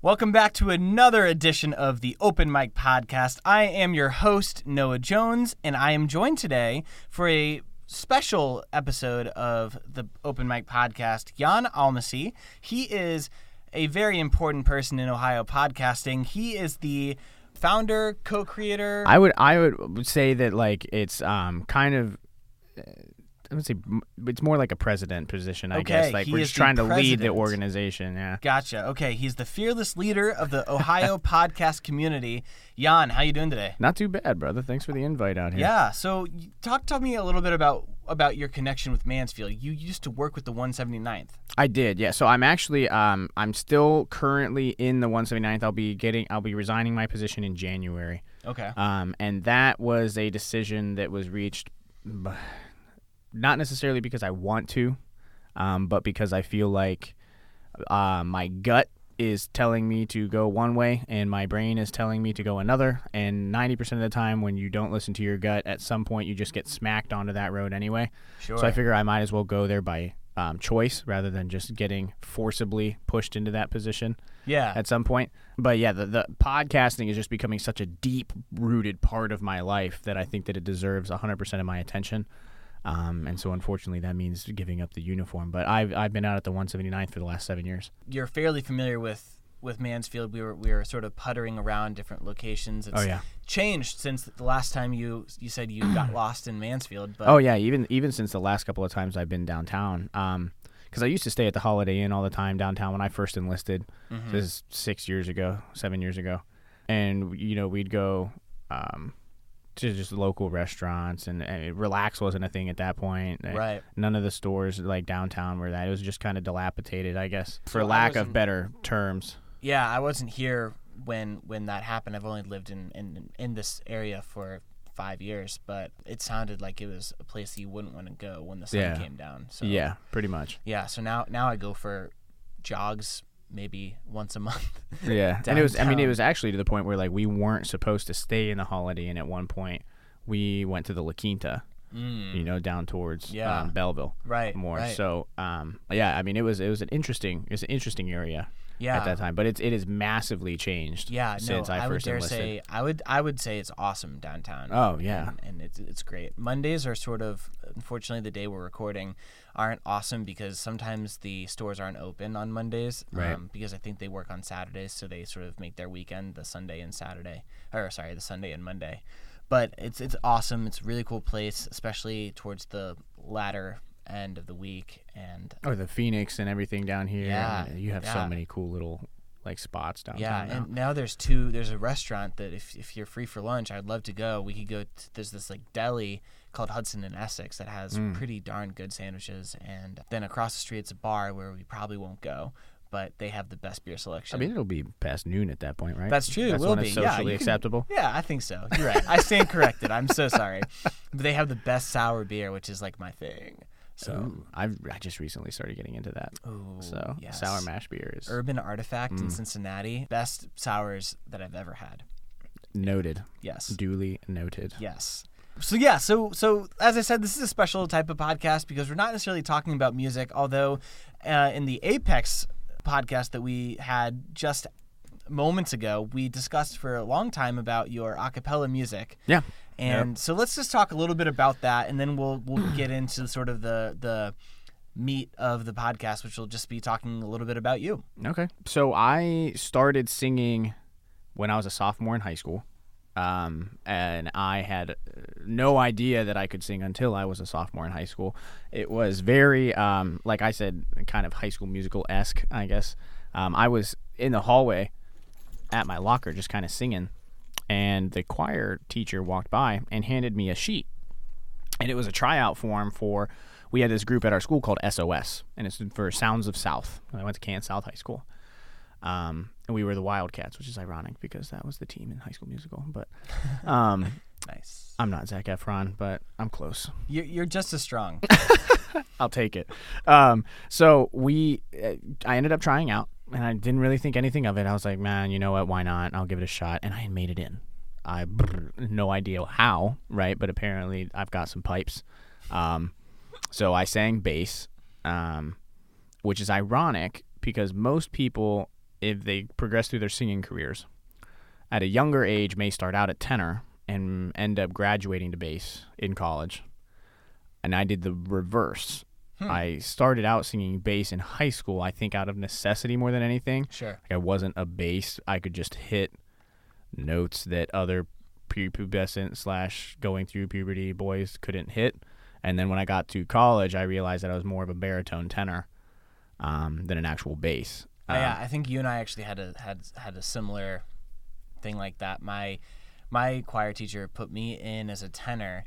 Welcome back to another edition of the Open Mic Podcast. I am your host, Noah Jones, and I am joined today for a special episode of the Open Mic Podcast, Jan Almasy. He is a very important person in Ohio podcasting. He is the founder, co-creator. I would say that it's kind of. I would say it's more like a president position, I guess. Like, we're just trying to lead the organization, yeah. Gotcha. Okay, he's the fearless leader of the Ohio podcast community. Jan, how you doing today? Not too bad, brother. Thanks for the invite out here. Yeah, so talk to me a little bit about your connection with Mansfield. You used to work with the 179th. I did, yeah. So I'm actually I'm still currently in the 179th. I'll be resigning my position in January. Okay. And that was a decision that was reached not necessarily because I want to, but because I feel like my gut is telling me to go one way and my brain is telling me to go another. And 90% of the time when you don't listen to your gut, at some point you just get smacked onto that road anyway. Sure. So I figure I might as well go there by choice rather than just getting forcibly pushed into that position at some point. But yeah, the podcasting is just becoming such a deep-rooted part of my life that I think that it deserves 100% of my attention. And so unfortunately that means giving up the uniform. But I've been out at the 179th for the last 7 years. You're fairly familiar with Mansfield. We were sort of puttering around different locations. It's changed since the last time you said you got lost in Mansfield. But even since the last couple of times I've been downtown. Because I used to stay at the Holiday Inn all the time downtown when I first enlisted. Mm-hmm. This is 7 years ago. And, we'd go to just local restaurants, and Relax wasn't a thing at that point. Right. None of the stores like downtown were that. It was just kind of dilapidated, I guess, for lack of better terms. Yeah, I wasn't here when that happened. I've only lived in this area for 5 years, but it sounded like it was a place that you wouldn't want to go when the sun came down. So yeah, pretty much. Yeah, so now I go for jogs maybe once a month. Yeah. And it was actually to the point where we weren't supposed to stay in the Holiday Inn at one point. We went to the La Quinta, down towards Belleville. Right. More. Right. So it was an interesting area at that time. But it has massively changed since I first enlisted. I would say it's awesome downtown. Oh yeah. And it's great. Mondays are sort of, unfortunately, the day we're recording aren't awesome because sometimes the stores aren't open on Mondays. Right. Because I think they work on Saturdays, so they sort of make their weekend the Sunday and Monday. But it's awesome. It's a really cool place, especially towards the latter end of the week. And the Phoenix and everything down here. Yeah. You have so many cool little spots downtown. Yeah, now. and now there's a restaurant that if you're free for lunch, I'd love to go. We could go there's this deli called Hudson and Essex that has pretty darn good sandwiches, and then across the street it's a bar where we probably won't go, but they have the best beer selection. I mean, it'll be past noon at that point, right? That's true. That's it will when be it's socially acceptable. Yeah, I think so. You're right. I stand corrected. I'm so sorry. But they have the best sour beer, which is my thing. So I just recently started getting into that. Ooh, so yes. Sour mash beer is Urban Artifact in Cincinnati. Best sours that I've ever had. Noted. Yes. Duly noted. Yes. So as I said, this is a special type of podcast because we're not necessarily talking about music, although in the Apex podcast that we had just moments ago, we discussed for a long time about your a cappella music. Yeah. And so let's just talk a little bit about that, and then we'll get into sort of the meat of the podcast, which will just be talking a little bit about you. Okay. So I started singing when I was a sophomore in high school, and I had no idea that I could sing until I was a sophomore in high school. It was very, like I said, kind of High School Musical-esque, I guess. I was in the hallway at my locker just kind of singing, and the choir teacher walked by and handed me a sheet. And it was a tryout form we had this group at our school called SOS, and it's for Sounds of South. I went to Can South High School. And we were the Wildcats, which is ironic because that was the team in High School Musical. But nice. I'm not Zac Efron, but I'm close. You're just as strong. I'll take it. So I ended up trying out, and I didn't really think anything of it. I was like, man, you know what? Why not? I'll give it a shot. And I made it in. No idea how, right? But apparently I've got some pipes. So I sang bass, which is ironic because most people if they progress through their singing careers, at a younger age may start out at tenor and end up graduating to bass in college. And I did the reverse. I started out singing bass in high school, I think out of necessity more than anything. Sure. Like I wasn't a bass. I could just hit notes that other prepubescent / going through puberty boys couldn't hit. And then when I got to college, I realized that I was more of a baritone tenor than an actual bass. Yeah, I think you and I actually had a similar thing like that. My choir teacher put me in as a tenor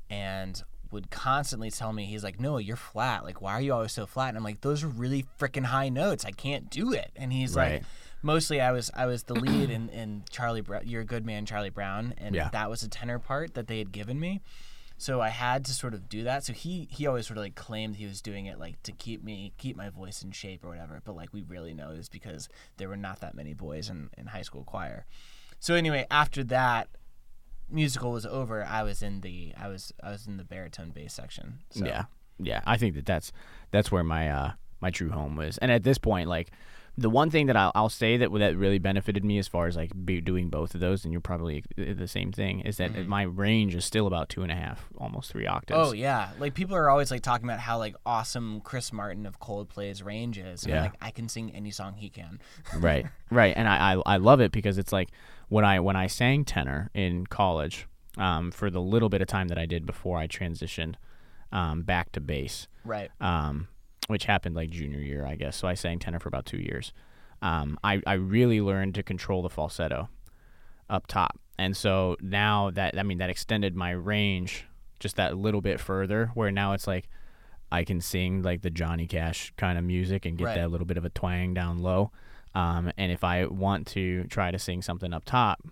and would constantly tell me, he's like, "No, you're flat. Like, why are you always so flat?" And I'm like, "Those are really freaking high notes. I can't do it." And he's Right. like, mostly I was the lead in Charlie Brown, You're a Good Man, Charlie Brown, and that was a tenor part that they had given me. So I had to sort of do that. So he always sort of like claimed he was doing it like to keep my voice in shape or whatever. But like we really know is because there were not that many boys in high school choir. So anyway, after that musical was over, I was in the baritone bass section. So. Yeah. I think that's where my my true home was. And at this point, like the one thing that I'll say that really benefited me as far as like doing both of those, and you're probably the same thing, is that my range is still about 2.5, almost 3 octaves. Oh yeah, like people are always like talking about how like awesome Chris Martin of Coldplay's range is. And like I can sing any song he can. Right, and I love it because it's like when I sang tenor in college, for the little bit of time that I did before I transitioned back to bass. Right. Which happened like junior year, I guess. So I sang tenor for about 2 years. I really learned to control the falsetto up top. And so now that extended my range just that little bit further, where now it's like I can sing like the Johnny Cash kind of music and get that little bit of a twang down low. And if I want to try to sing something up top,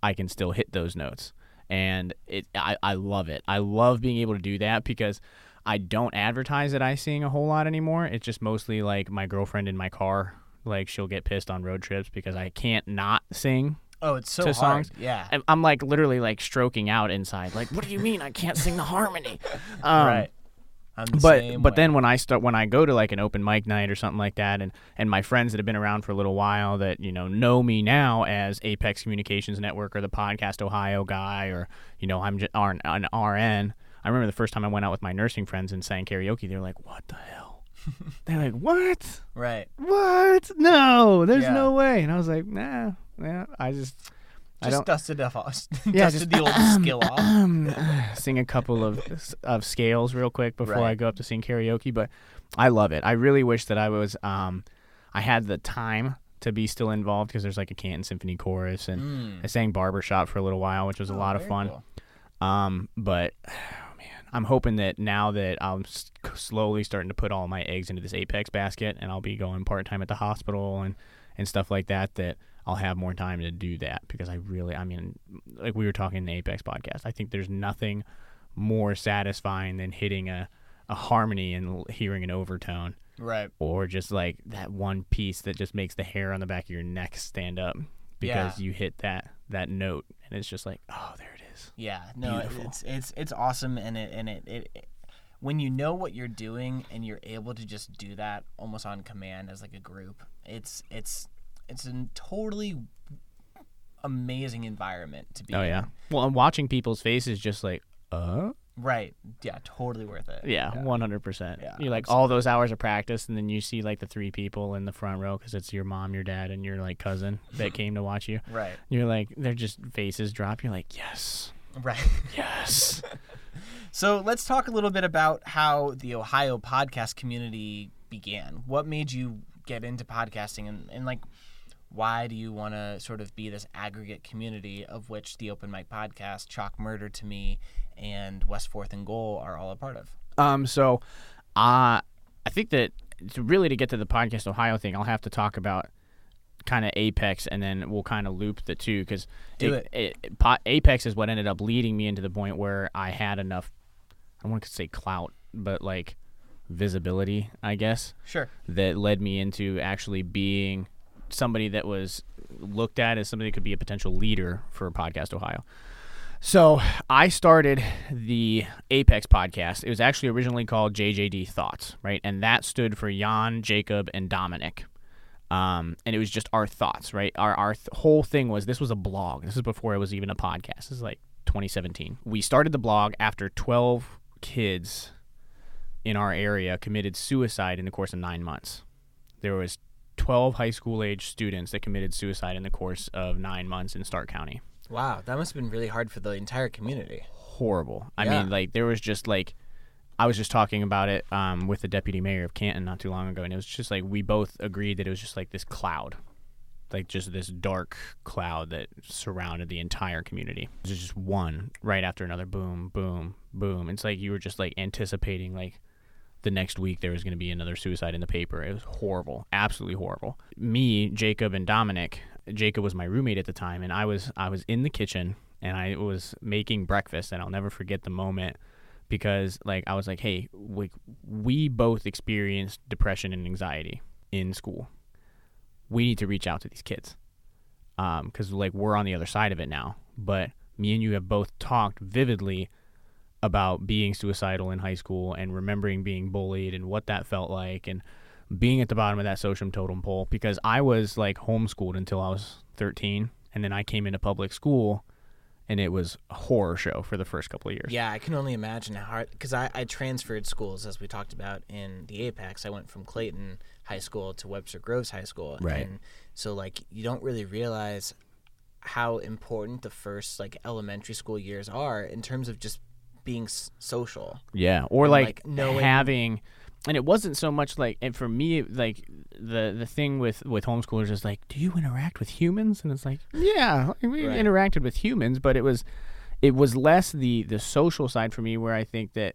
I can still hit those notes. And I love it. I love being able to do that because I don't advertise that I sing a whole lot anymore. It's just mostly like my girlfriend in my car, like she'll get pissed on road trips because I can't not sing. Oh, it's so to hard. Songs. Yeah. And I'm like literally like stroking out inside. Like, what do you mean I can't sing the harmony? Right. But then when I go to like an open mic night or something like that, and my friends that have been around for a little while that know me now as Apex Communications Network or the Podcast Ohio guy, or I'm just an RN. I remember the first time I went out with my nursing friends and sang karaoke. They were like, "What the hell?" They're like, "What? Right? What? No, there's no way." And I was like, "Nah, yeah, I don't dusted off. Dusted the old skill off. Sing a couple of scales real quick before I go up to sing karaoke, but I love it. I really wish that I was I had the time to be still involved because there's like a Canton Symphony chorus, and I sang Barbershop for a little while, which was a lot of fun. Cool. But I'm hoping that now that I'm slowly starting to put all my eggs into this Apex basket, and I'll be going part-time at the hospital and stuff like that, that I'll have more time to do that, because like we were talking in the Apex podcast, I think there's nothing more satisfying than hitting a harmony and hearing an overtone. Right. Or just like that one piece that just makes the hair on the back of your neck stand up because you hit that note, and it's just like, oh, there it is. Yeah. No, beautiful. It's awesome, and it when you know what you're doing and you're able to just do that almost on command as like a group, it's a totally amazing environment to be in. Oh, yeah. Well, and watching people's faces just like, Right. Yeah, totally worth it. Yeah, 100%. Yeah, you're like absolutely. All those hours of practice, and then you see like the 3 people in the front row because it's your mom, your dad, and your like cousin that came to watch you. Right. You're like, they're just faces drop. You're like, yes. Right. Yes. So let's talk a little bit about how the Ohio podcast community began. What made you get into podcasting, and like, why do you want to sort of be this aggregate community of which the Open Mic Podcast, Chalk Murder to Me, and West Fourth and Goal are all a part of? So I think that to get to the Podcast Ohio thing, I'll have to talk about kind of Apex, and then we'll kind of loop the two, because Apex is what ended up leading me into the point where I had enough, I want to say clout, but like visibility, I guess. Sure. That led me into actually being somebody that was looked at as somebody that could be a potential leader for Podcast Ohio. So I started the Apex podcast. It was actually originally called JJD Thoughts, right? And that stood for Jan, Jacob, and Dominic. And it was just our thoughts, right? Our whole thing was, this was a blog. This is before it was even a podcast. This is like 2017. We started the blog after 12 kids in our area committed suicide in the course of 9 months. There was 12 high school age students that committed suicide in the course of 9 months in Stark County. Wow, that must have been really hard for the entire community. Horrible. I mean, like, there was just like, I was just talking about it with the deputy mayor of Canton not too long ago, and it was just like, we both agreed that it was just like this cloud, like just this dark cloud that surrounded the entire community. It was just one right after another, boom, boom, boom. It's like you were just like anticipating like the next week there was going to be another suicide in the paper. It was horrible, absolutely horrible. Me, Jacob, and Dominic. Jacob was my roommate at the time, and I was in the kitchen and I was making breakfast, and I'll never forget the moment because like I was like, hey, we both experienced depression and anxiety in school. We need to reach out to these kids because like we're on the other side of it now. But me and you have both talked vividly about being suicidal in high school and remembering being bullied and what that felt like and being at the bottom of that social totem pole, because I was like homeschooled until I was 13, and then I came into public school and it was a horror show for the first couple of years. Yeah, I can only imagine how hard, because I transferred schools, as we talked about in the Apex. I went from Clayton High School to Webster Groves High School. Right. And so like you don't really realize how important the first like elementary school years are in terms of just being social. Yeah, or and, like knowing having, and it wasn't so much like, and for me, like the thing with homeschoolers is like, do you interact with humans? And it's like, yeah, we interacted with humans, but it was less the social side for me, where I think that,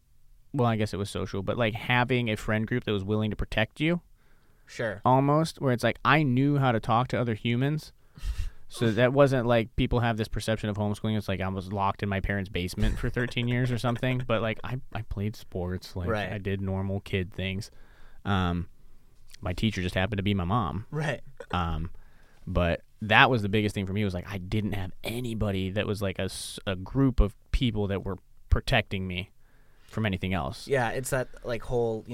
well, I guess it was social, but like having a friend group that was willing to protect you. Sure. Almost, where it's like I knew how to talk to other humans. So that wasn't like people have this perception of homeschooling. It's like I was locked in my parents' basement for 13 years or something. But like I played sports. Like I did normal kid things. My teacher just happened to be my mom. Right. But that was the biggest thing for me, was like I didn't have anybody that was like a group of people that were protecting me from anything else. Yeah, it's that like whole,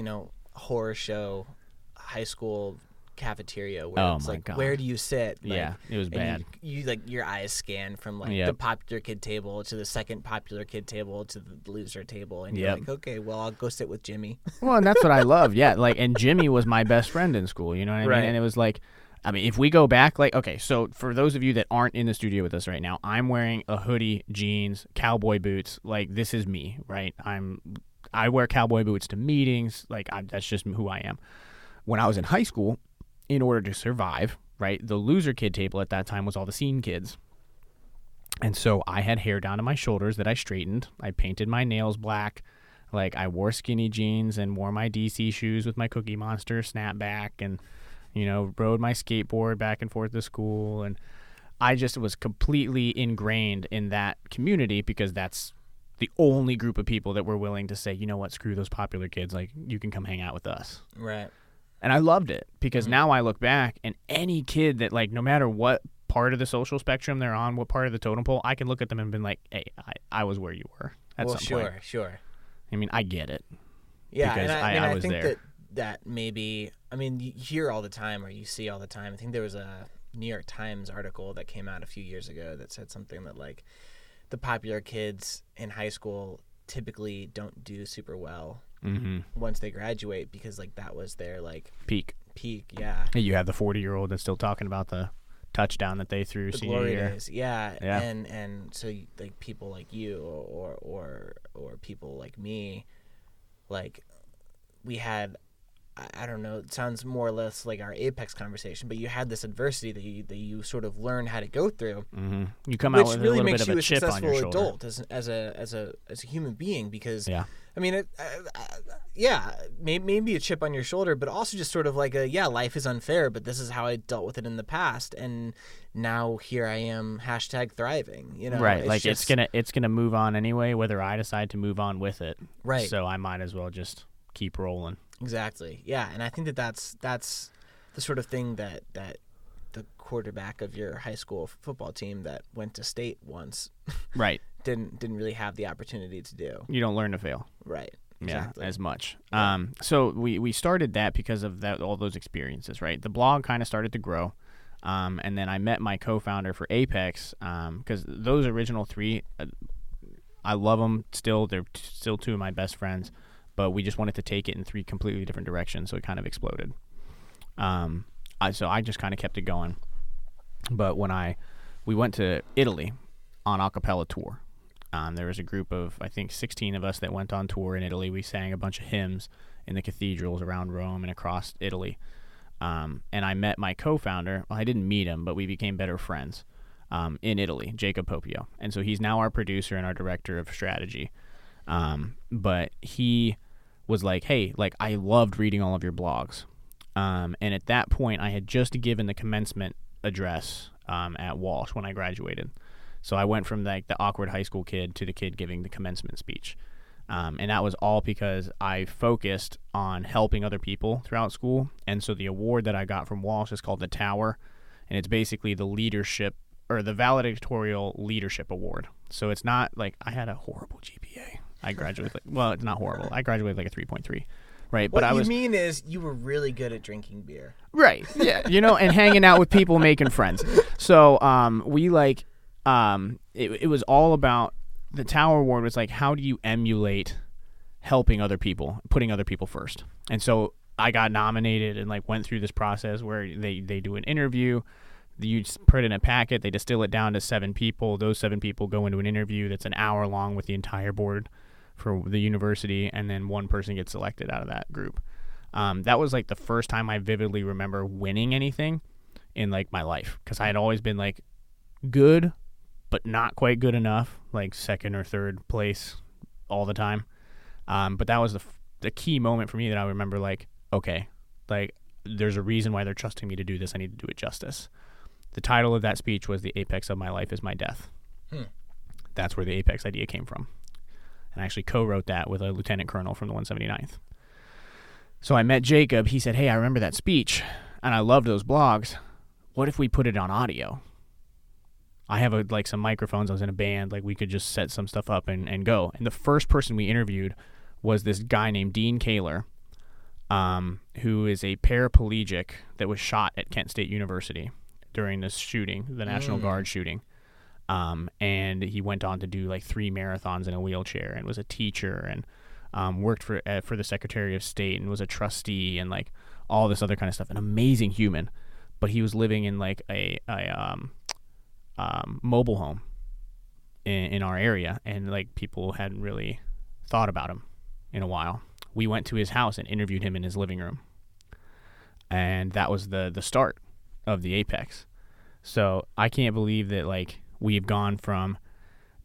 horror show high school cafeteria where it's like, God, where do you sit? Like, yeah, it was bad. You like your eyes scan from like the popular kid table to the second popular kid table to the loser table, and you're like, okay, well, I'll go sit with Jimmy. Well, and that's what I love. Yeah, like, and Jimmy was my best friend in school. You know what I mean? And it was like, I mean, if we go back, like, okay, so for those of you that aren't in the studio with us right now, I'm wearing a hoodie, jeans, cowboy boots. Like, this is me, right? I wear cowboy boots to meetings. Like, that's just who I am. When I was in high school, in order to survive, right, the loser kid table at that time was all the scene kids. And so I had hair down to my shoulders that I straightened. I painted my nails black. Like, I wore skinny jeans and wore my DC shoes with my Cookie Monster snapback and, rode my skateboard back and forth to school. And I just was completely ingrained in that community because that's the only group of people that were willing to say, you know what, screw those popular kids. Like, you can come hang out with us. Right. And I loved it because now I look back, and any kid that, like, no matter what part of the social spectrum they're on, what part of the totem pole, I can look at them and be like, hey, I was where you were at some point. Sure. I mean, I get it. Yeah, because I was think there. that maybe, I mean, you hear all the time or you see all the time. I think there was a New York Times article that came out a few years ago that said something that, like, the popular kids in high school typically don't do super well once they graduate because, like, that was their, like, peak. Yeah. You have the 40-year-old that's still talking about the touchdown that they threw the senior glory year. Days. Yeah. And so, like, people like you or people like me, like, we had, I don't know, it sounds more or less like our Apex conversation, but you had this adversity that you sort of learn how to go through. Mm-hmm. You come out with really a little bit of a chip on your shoulder. Which really makes you a successful adult as a human being because, I mean, maybe a chip on your shoulder, but also just sort of like life is unfair, but this is how I dealt with it in the past, and now here I am, #thriving. Right? Like it's gonna move on anyway, whether I decide to move on with it. Right. So I might as well just keep rolling. Exactly. Yeah, and I think that's the sort of thing that the quarterback of your high school football team that went to state once, right, didn't really have the opportunity to do. You don't learn to fail. Right. exactly. as much. Yeah. So we started that because of all those experiences, right? The blog kind of started to grow. And then I met my co-founder for Apex because those original 3, I love them still. They're still 2 of my best friends, but we just wanted to take it in 3 completely different directions, so it kind of exploded. So I just kind of kept it going. But when we went to Italy on a cappella tour, there was a group of, I think, 16 of us that went on tour in Italy. We sang a bunch of hymns in the cathedrals around Rome and across Italy. And I met my co-founder. Well, I didn't meet him, but we became better friends in Italy, Jacob Popio. And so he's now our producer and our director of strategy. But he was like, hey, like, I loved reading all of your blogs. And at that point, I had just given the commencement address at Walsh when I graduated. So I went from like the awkward high school kid to the kid giving the commencement speech. And that was all because I focused on helping other people throughout school. And so the award that I got from Walsh is called the Tower. And it's basically the leadership or the valedictorian leadership award. So it's not like I had a horrible GPA. I graduated well, it's not horrible. I graduated like a 3.3. Right. What you mean is you were really good at drinking beer. Right. Yeah. And hanging out with people, making friends. So we like it was all about the Tower Award was like, how do you emulate helping other people, putting other people first? And so I got nominated and like went through this process where they do an interview. You put it in a packet. They distill it down to 7 people. Those 7 people go into an interview that's an hour long with the entire board for the university, and then 1 person gets selected out of that group. That was like the first time I vividly remember winning anything in like my life, because I had always been like good, but not quite good enough, like 2nd or 3rd place all the time. But that was the key moment for me that I remember, like, okay, like there's a reason why they're trusting me to do this. I need to do it justice. The title of that speech was "The Apex of My Life is My Death." That's where the Apex idea came from. And I actually co-wrote that with a lieutenant colonel from the 179th. So I met Jacob. He said, hey, I remember that speech, and I loved those blogs. What if we put it on audio? I have some microphones. I was in a band. Like, we could just set some stuff up and go. And the first person we interviewed was this guy named Dean Kaler, who is a paraplegic that was shot at Kent State University during this shooting, the National Guard shooting. And he went on to do like 3 marathons in a wheelchair, and was a teacher, and worked for the Secretary of State, and was a trustee, and like all this other kind of stuff. An amazing human, but he was living in like a mobile home in our area, and like people hadn't really thought about him in a while. We went to his house and interviewed him in his living room, and that was the start of the Apex. So I can't believe that like we've gone from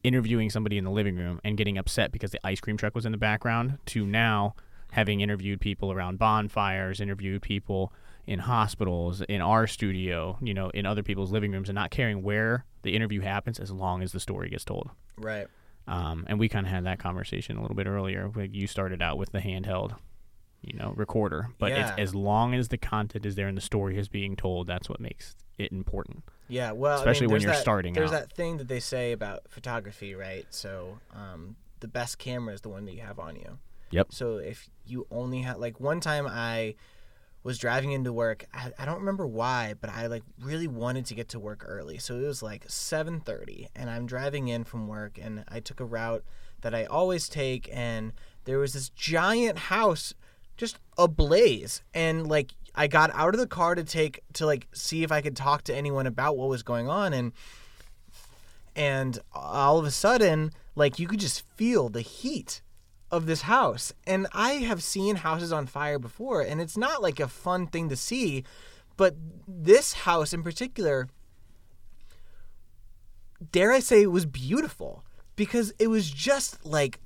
interviewing somebody in the living room and getting upset because the ice cream truck was in the background to now having interviewed people around bonfires, interviewed people in hospitals, in our studio, in other people's living rooms, and not caring where the interview happens as long as the story gets told. Right. And we kind of had that conversation a little bit earlier. Like, you started out with the handheld, recorder, but it's as long as the content is there and the story is being told, that's what makes it important. Yeah, well, especially when you're starting there's out. There's that thing that they say about photography, right? So the best camera is the one that you have on you. Yep. So if you only have, like, one time I was driving into work. I don't remember why, but I like really wanted to get to work early. So it was like 7:30, and I'm driving in from work, and I took a route that I always take, and there was this giant house just ablaze, and like I got out of the car to like see if I could talk to anyone about what was going on, and all of a sudden, like, you could just feel the heat of this house. And I have seen houses on fire before, and it's not like a fun thing to see, but this house in particular, dare I say, it was beautiful, because it was just like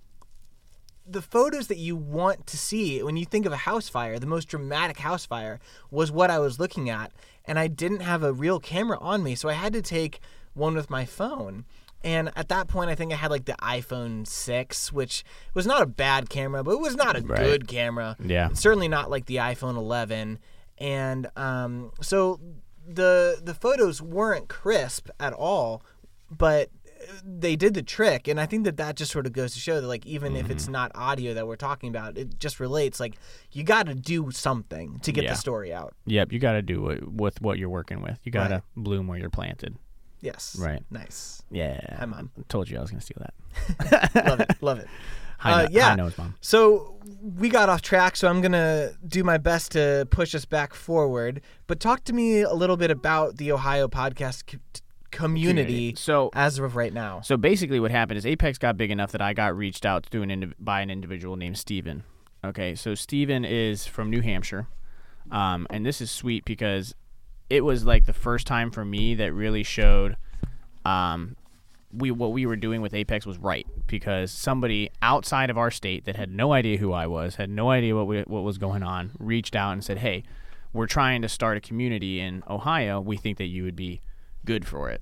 the photos that you want to see when you think of a house fire. The most dramatic house fire was what I was looking at, and I didn't have a real camera on me, so I had to take one with my phone. And at that point, I think I had like the iPhone 6, which was not a bad camera, but it was not a good camera. Yeah. Certainly not like the iPhone 11. And so the photos weren't crisp at all, but they did the trick, and I think that just sort of goes to show that, like, even if it's not audio that we're talking about, it just relates. Like, you got to do something to get the story out. Yep, you got to do it with what you're working with. You got to bloom where you're planted. Yes. Right. Nice. Yeah. Hi, Mom. I told you I was going to steal that. Love it. High nose, Mom. So we got off track, so I'm going to do my best to push us back forward. But talk to me a little bit about the Ohio podcast community as of right now. So basically what happened is Apex got big enough that I got reached out to by an individual named Steven. Okay, so Steven is from New Hampshire. And this is sweet because it was like the first time for me that really showed what we were doing with Apex was right, because somebody outside of our state that had no idea who I was, had no idea what was going on, reached out and said, hey, we're trying to start a community in Ohio. We think that you would be good for it.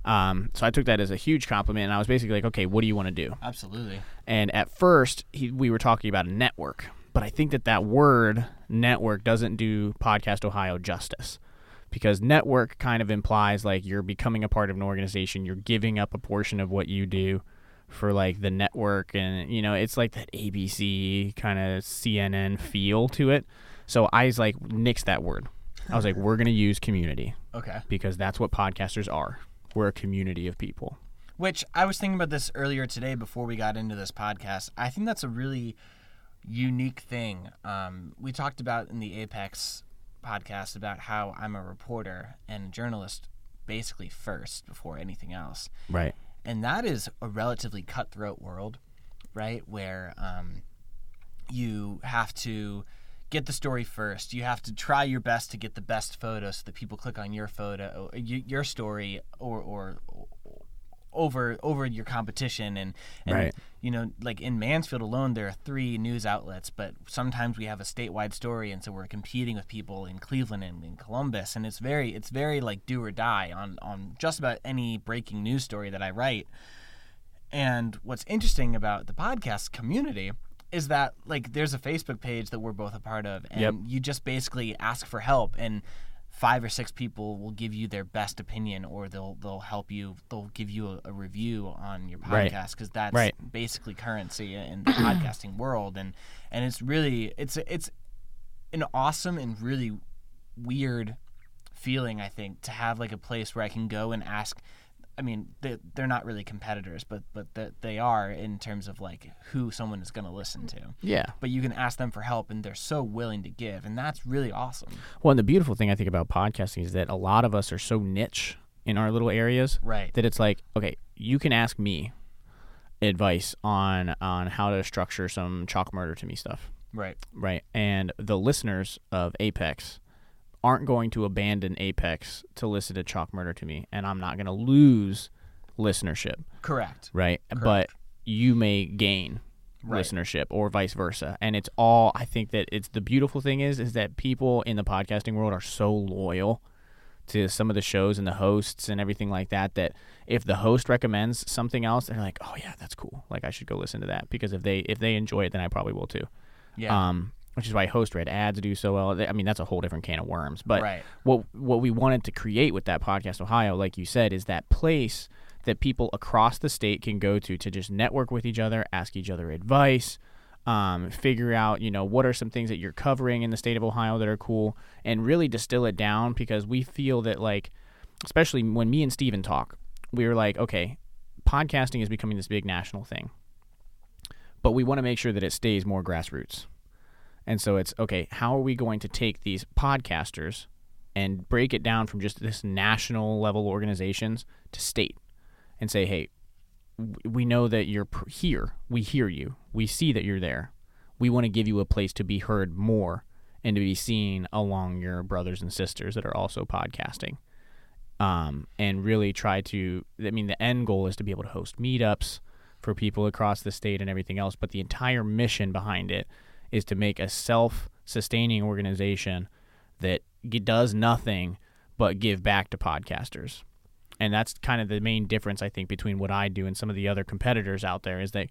So I took that as a huge compliment, and I was basically like, okay, what do you want to do? Absolutely. And at first, we were talking about a network, but I think that word network doesn't do Podcast Ohio justice, because network kind of implies like you're becoming a part of an organization, you're giving up a portion of what you do for like the network, and it's like that ABC kind of CNN feel to it. So I was like, nix that word. I was like, we're going to use community. Okay. Because that's what podcasters are. We're a community of people. Which I was thinking about this earlier today before we got into this podcast. I think that's a really unique thing. We talked about in the Apex podcast about how I'm a reporter and a journalist basically first before anything else. Right. And that is a relatively cutthroat world, right? Where you have to get the story first. You have to try your best to get the best photo so that people click on your photo, your story, or over your competition. And right. Like in Mansfield alone, there are 3 news outlets, but sometimes we have a statewide story, and so we're competing with people in Cleveland and in Columbus, and it's very like do or die on just about any breaking news story that I write. And what's interesting about the podcast community is that like there's a Facebook page that we're both a part of, and you just basically ask for help, and 5 or 6 people will give you their best opinion, or they'll help you. They'll give you a review on your podcast, because that's basically currency in the podcasting world, and it's really it's an awesome and really weird feeling, I think, to have like a place where I can go and ask. I mean, they're not really competitors, but they are in terms of like who someone is going to listen to. Yeah. But you can ask them for help, and they're so willing to give, and that's really awesome. Well, and the beautiful thing I think about podcasting is that a lot of us are so niche in our little areas, right? That it's like, okay, you can ask me advice on how to structure some Chalk Murder to Me stuff, right? Right. And the listeners of Apex aren't going to abandon Apex to listen to Chalk Murder to Me, and I'm not going to lose listenership. Correct. Right? Correct. But you may gain listenership, or vice versa. And it's all, I think that it's the beautiful thing is that people in the podcasting world are so loyal to some of the shows and the hosts and everything like that, that if the host recommends something else, they're like, oh yeah, that's cool. Like I should go listen to that, because if they enjoy it, then I probably will too. Yeah. Which is why host-read ads do so well. I mean, that's a whole different can of worms. But what we wanted to create with that Podcast Ohio, like you said, is that place that people across the state can go to just network with each other, ask each other advice, figure out, what are some things that you're covering in the state of Ohio that are cool, and really distill it down, because we feel that, like, especially when me and Steven talk, we were like, okay, podcasting is becoming this big national thing, but we want to make sure that it stays more grassroots. And so it's, okay, how are we going to take these podcasters and break it down from just this national level organizations to state and say, hey, we know that you're here. We hear you. We see that you're there. We want to give you a place to be heard more and to be seen along your brothers and sisters that are also podcasting. And really try to, I mean, the end goal is to be able to host meetups for people across the state and everything else. But the entire mission behind it is to make a self-sustaining organization that does nothing but give back to podcasters. And that's kind of the main difference, I think, between what I do and some of the other competitors out there, is that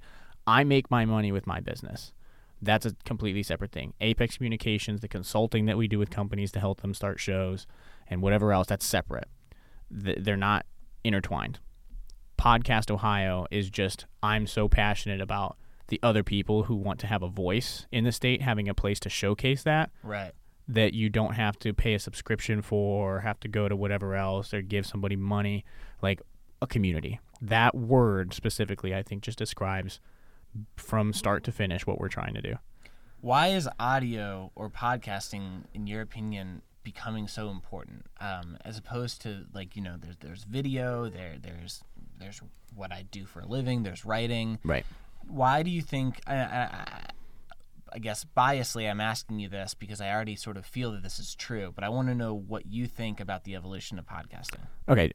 I make my money with my business. That's a completely separate thing. Apex Communications, the consulting that we do with companies to help them start shows, and whatever else, that's separate. They're not intertwined. Podcast Ohio is just, I'm so passionate about the other people who want to have a voice in the state, having a place to showcase that. Right. That you don't have to pay a subscription for or have to go to whatever else or give somebody money, like a community. That word specifically, I think, just describes from start to finish what we're trying to do. Why is audio or podcasting, in your opinion, becoming so important, as opposed to, like, you know, there's video, there's what I do for a living, there's writing. Right. Why do you think, I guess biasly I'm asking you this because I already sort of feel that this is true, but I want to know what you think about the evolution of podcasting. Okay.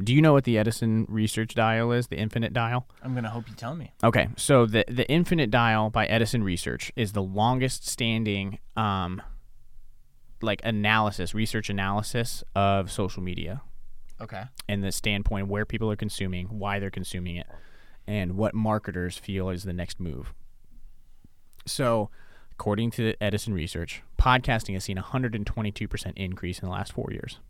Do you know what the Edison research dial is, the infinite dial? I'm going to hope you tell me. Okay. So the infinite dial by Edison Research is the longest standing research analysis of social media. Okay. And the standpoint of where people are consuming, why they're consuming it, and what marketers feel is the next move. So, according to Edison Research, podcasting has seen a 122% increase in the last 4 years.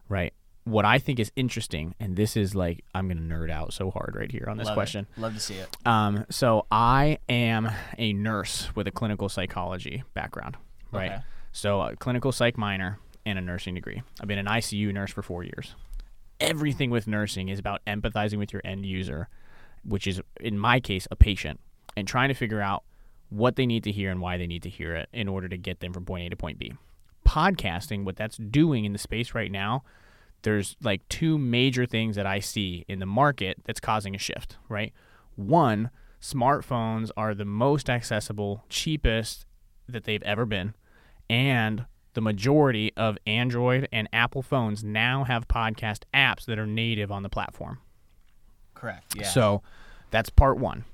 Right? What I think is interesting, and this is like, I'm going to nerd out so hard right here on this question. Love to see it. So, I am a nurse with a clinical psychology background. Right? Okay. So, a clinical psych minor and a nursing degree. I've been an ICU nurse for 4 years. Everything with nursing is about empathizing with your end user, which is, in my case, a patient, and trying to figure out what they need to hear and why they need to hear it in order to get them from point A to point B. Podcasting, what that's doing in the space right now, there's like two major things that I see in the market that's causing a shift, right? One, smartphones are the most accessible, cheapest that they've ever been, and the majority of Android and Apple phones now have podcast apps that are native on the platform. Correct, yeah. So that's part one.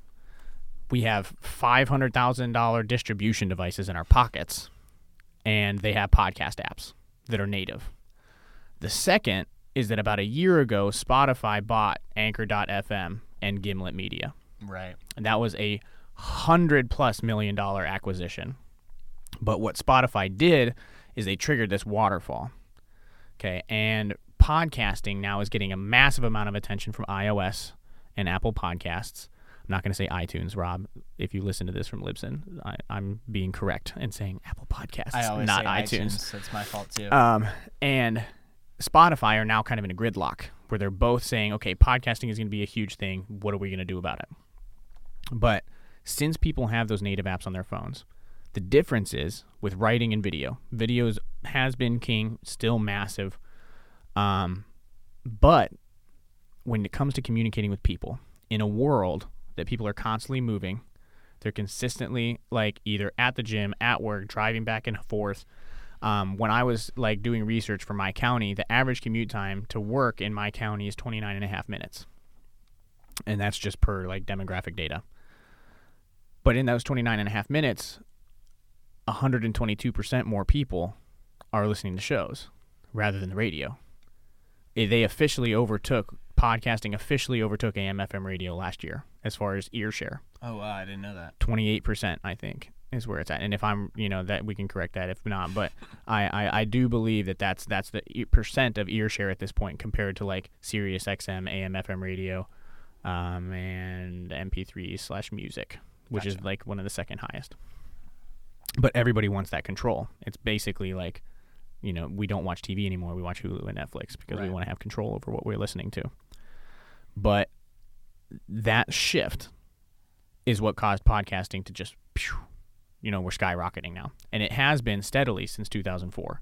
We have $500,000 distribution devices in our pockets, and they have podcast apps that are native. The second is that about a year ago, Spotify bought Anchor.fm and Gimlet Media. Right. And that was a $100+ million acquisition. But what Spotify did is they triggered this waterfall. Okay, and podcasting now is getting a massive amount of attention from iOS and Apple Podcasts. I'm not going to say iTunes, Rob. If you listen to this from Libsyn, I'm being correct and saying Apple Podcasts, I always not say iTunes. That's my fault too. And Spotify are now kind of in a gridlock where they're both saying, okay, podcasting is going to be a huge thing. What are we going to do about it? But since people have those native apps on their phones, the difference is with writing and video. Videos has been king, still massive. But when it comes to communicating with people in a world that people are constantly moving, they're consistently like either at the gym, at work, driving back and forth. When I was like doing research for my county, the average commute time to work in my county is 29 and a half minutes. And that's just per like demographic data. But in those 29 and a half minutes, 122% more people are listening to shows rather than the radio. Podcasting officially overtook AM/FM radio last year as far as ear share. Oh, wow, I didn't know that. 28%, I think, is where it's at. And if I'm, that we can correct that if not. But I do believe that's the percent of ear share at this point compared to like Sirius XM, AM/FM radio, and MP3/music, which is like one of the second highest. But everybody wants that control. It's basically like, we don't watch TV anymore. We watch Hulu and Netflix because we want to have control over what we're listening to. But that shift is what caused podcasting to just, we're skyrocketing now. And it has been steadily since 2004.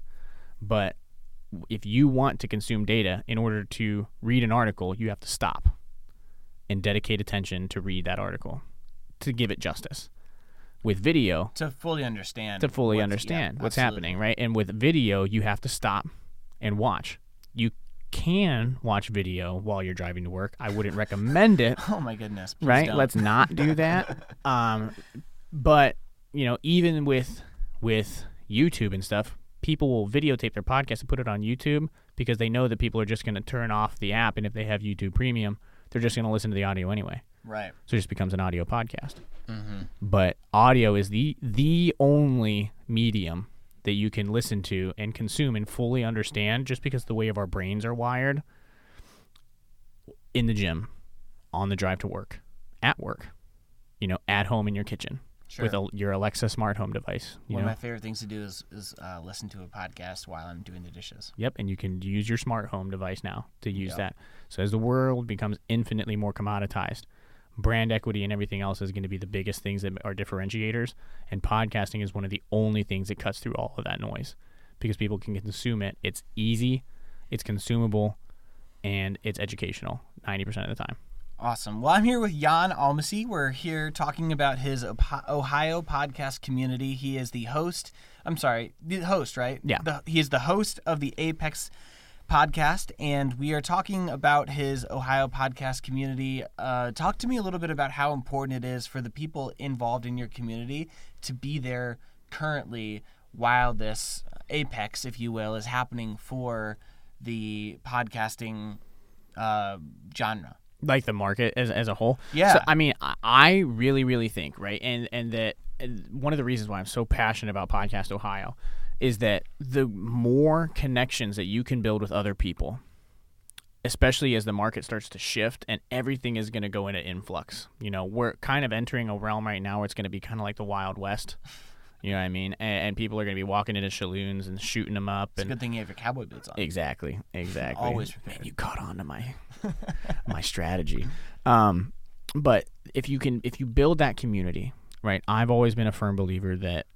But if you want to consume data in order to read an article, you have to stop and dedicate attention to read that article, to give it justice. With video, to fully understand what's happening, right? And with video, you have to stop and watch. You can watch video while you're driving to work. I wouldn't recommend it. Oh my goodness! Please right? don't. Let's not do that. But even with YouTube and stuff, people will videotape their podcast and put it on YouTube because they know that people are just going to turn off the app, and if they have YouTube Premium, they're just going to listen to the audio anyway. Right. So it just becomes an audio podcast. Mm-hmm. But audio is the only medium that you can listen to and consume and fully understand just because the way of our brains are wired in the gym, on the drive to work, at work, at home in your kitchen. Sure. With your Alexa smart home device. One of my favorite things to do is listen to a podcast while I'm doing the dishes. Yep, and you can use your smart home device now to use that. So as the world becomes infinitely more commoditized, brand equity and everything else is going to be the biggest things that are differentiators, and podcasting is one of the only things that cuts through all of that noise because people can consume it. It's easy, it's consumable, and it's educational 90% of the time. Awesome. Well, I'm here with Jan Almasy. We're here talking about his Ohio podcast community. He is the host. The host, right? Yeah. He is the host of the Apex podcast, and we are talking about his Ohio podcast community. Talk to me a little bit about how important it is for the people involved in your community to be there currently while this Apex, if you will, is happening for the podcasting genre. Like the market as a whole. Yeah. So, I mean, I really, really think, right, and that one of the reasons why I'm so passionate about Podcast Ohio is that the more connections that you can build with other people, especially as the market starts to shift and everything is going to go into influx. We're kind of entering a realm right now where it's going to be kind of like the Wild West. You know what I mean? And people are going to be walking into saloons and shooting them up. It's a good thing you have your cowboy boots on. Exactly. Always prepared. Man, you caught on to my my strategy. But if you build that community, right? I've always been a firm believer that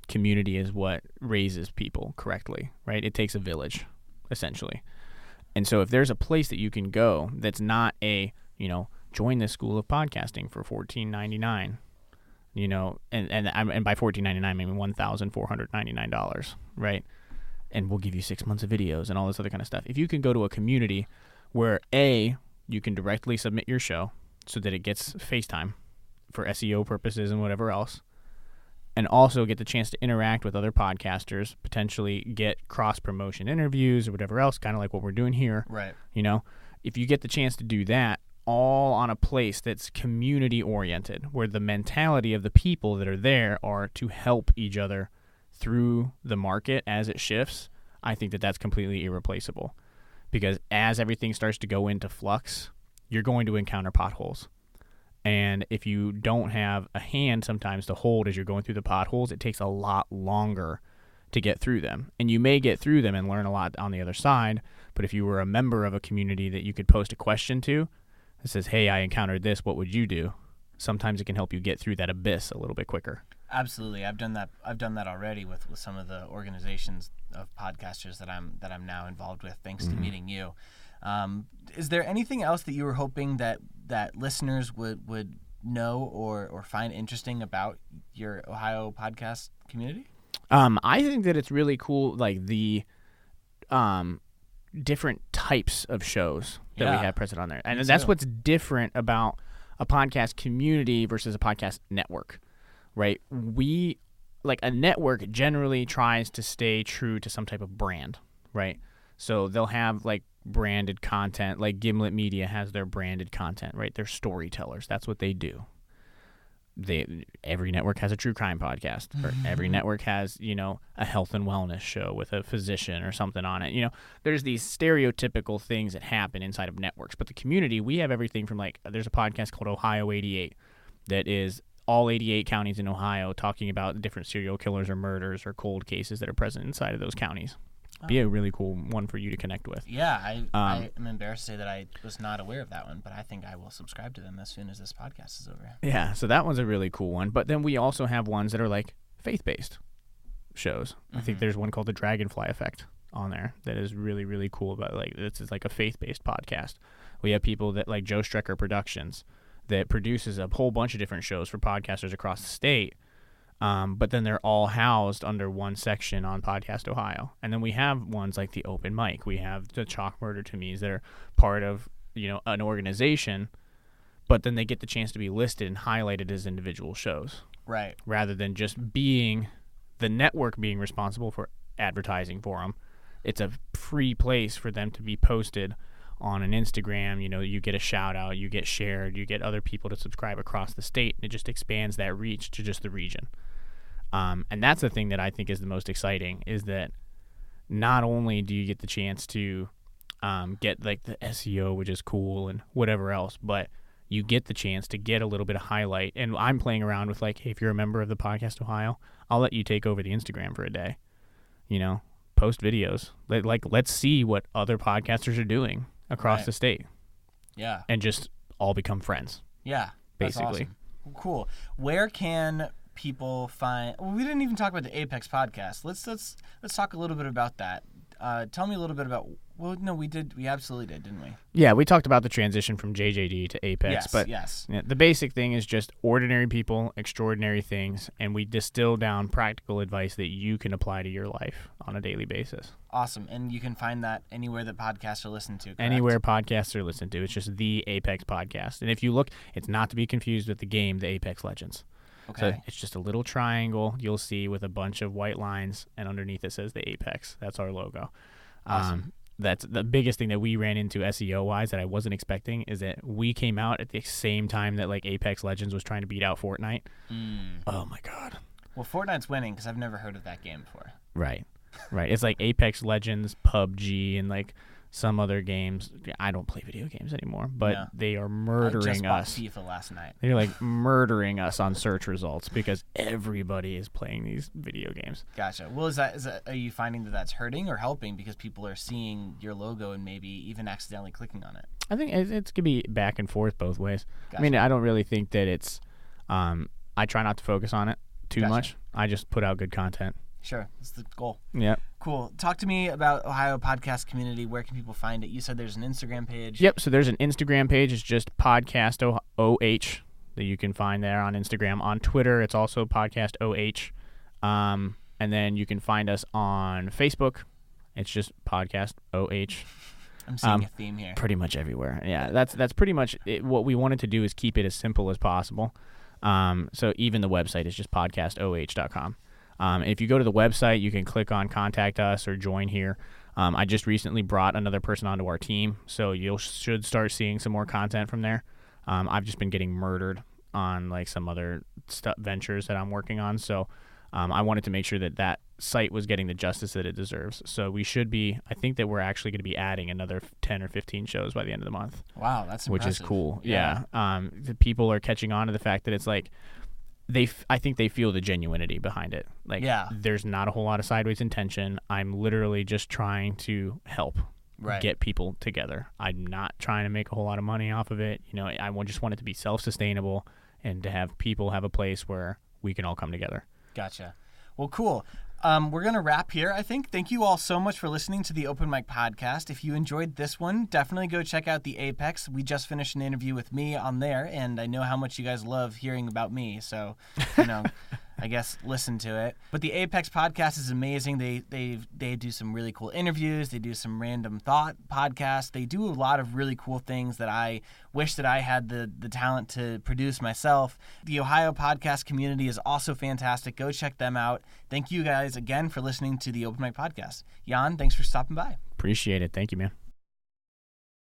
community is what raises people correctly, right? It takes a village, essentially. And so if there's a place that you can go that's not join this school of podcasting for $14.99. And by $14.99 I mean $1,499, right? And we'll give you 6 months of videos and all this other kind of stuff. If you can go to a community where you can directly submit your show so that it gets FaceTime for SEO purposes and whatever else, and also get the chance to interact with other podcasters, potentially get cross-promotion interviews or whatever else, kind of like what we're doing here. Right. If you get the chance to do that, all on a place that's community oriented, where the mentality of the people that are there are to help each other through the market as it shifts, I think that that's completely irreplaceable. Because as everything starts to go into flux, you're going to encounter potholes. And if you don't have a hand sometimes to hold as you're going through the potholes, it takes a lot longer to get through them. And you may get through them and learn a lot on the other side, but if you were a member of a community that you could post a question to, that says, hey, I encountered this, what would you do? Sometimes it can help you get through that abyss a little bit quicker. Absolutely. I've done that already with some of the organizations of podcasters that I'm now involved with, thanks to meeting you. Is there anything else that you were hoping that listeners would know or find interesting about your Ohio podcast community? I think that it's really cool, like the different types of shows that we have present on there. And that's what's different about a podcast community versus a podcast network, right? A network generally tries to stay true to some type of brand, right? So they'll have like branded content, like Gimlet Media has their branded content, right? They're storytellers. That's what they do. Every network has a true crime podcast, or every network has, a health and wellness show with a physician or something on it. There's these stereotypical things that happen inside of networks, but the community, we have everything from there's a podcast called Ohio 88 that is all 88 counties in Ohio talking about the different serial killers or murders or cold cases that are present inside of those counties. Be a really cool one for you to connect with. Yeah, I am embarrassed to say that I was not aware of that one, but I think I will subscribe to them as soon as this podcast is over. Yeah, so that one's a really cool one. But then we also have ones that are like faith-based shows. I think there's one called The Dragonfly Effect on there that is really, really cool. About this is like a faith-based podcast. We have people that like Joe Strecker Productions that produces a whole bunch of different shows for podcasters across the state. But then they're all housed under one section on Podcast Ohio. And then we have ones like the Open Mic. We have the Chalk Murder to Me's that are part of, an organization, but then they get the chance to be listed and highlighted as individual shows. Right. Rather than just being the network being responsible for advertising for them. It's a free place for them to be posted on an Instagram. You get a shout out, you get shared, you get other people to subscribe across the state. And it just expands that reach to just the region. And that's the thing that I think is the most exciting, is that not only do you get the chance to get like the SEO, which is cool, and whatever else. But you get the chance to get a little bit of highlight. And I'm playing around with like, hey, if you're a member of the Podcast Ohio, I'll let you take over the Instagram for a day. You know, post videos. Let's see what other podcasters are doing across the state. Yeah. And just all become friends. Yeah. Basically. Awesome. Cool. Where can people find? Well, we didn't even talk about the Apex podcast. Let's talk a little bit about that. Tell me a little bit about. Well, no, we did. We absolutely did, didn't we? Yeah, we talked about the transition from JJD to Apex. Yes, but yes. Yeah, the basic thing is just ordinary people, extraordinary things, and we distill down practical advice that you can apply to your life on a daily basis. Awesome, and you can find that anywhere that podcasts are listened to, correct? Anywhere podcasts are listened to. It's just the Apex Podcast. And if you look, it's not to be confused with the game, the Apex Legends. Okay. So it's just a little triangle you'll see with a bunch of white lines, and underneath it says the Apex. That's our logo. Awesome. That's the biggest thing that we ran into SEO-wise that I wasn't expecting is that we came out at the same time that like Apex Legends was trying to beat out Fortnite. Oh, my God. Well, Fortnite's winning because I've never heard of that game before. Right. It's like Apex Legends, PUBG, and like some other games. I don't play video games anymore, but they are murdering us. I just bought FIFA last night. They're like murdering us on search results because everybody is playing these video games. Gotcha. Well, is that are you finding that that's hurting or helping because people are seeing your logo and maybe even accidentally clicking on it? I think it's gonna be back and forth both ways. Gotcha. I mean, I don't really think that it's. I try not to focus on it too much. I just put out good content. Sure, that's the goal. Yeah. Cool. Talk to me about Ohio Podcast Community. Where can people find it? You said there's an Instagram page. Yep. So there's an Instagram page. It's just Podcast OH that you can find there on Instagram. On Twitter, it's also Podcast OH. And then you can find us on Facebook. It's just Podcast OH. I'm seeing a theme here. Pretty much everywhere. Yeah, that's pretty much it. What we wanted to do is keep it as simple as possible. So even the website is just podcastoh.com. If you go to the website, you can click on Contact Us or Join Here. I just recently brought another person onto our team, so you should start seeing some more content from there. I've just been getting murdered on like some other ventures that I'm working on, so I wanted to make sure that site was getting the justice that it deserves. So we should be, I think that we're actually going to be adding another 10 or 15 shows by the end of the month. Wow, that's impressive. Which is cool. Yeah. The people are catching on to the fact that it's like, I think they feel the genuinity behind it. Like, there's not a whole lot of sideways intention. I'm literally just trying to help get people together. I'm not trying to make a whole lot of money off of it. You know, I just want it to be self-sustainable and to have people have a place where we can all come together. Gotcha. Well, cool. We're going to wrap here, I think. Thank you all so much for listening to the Open Mic Podcast. If you enjoyed this one, definitely go check out the Apex. We just finished an interview with me on there, and I know how much you guys love hearing about me. So, I guess listen to it. But the Apex Podcast is amazing. They do some really cool interviews. They do some random thought podcasts. They do a lot of really cool things that I wish that I had the talent to produce myself. The Ohio Podcast Community is also fantastic. Go check them out. Thank you guys again for listening to the Open Mic Podcast. Jan, thanks for stopping by. Appreciate it. Thank you, man.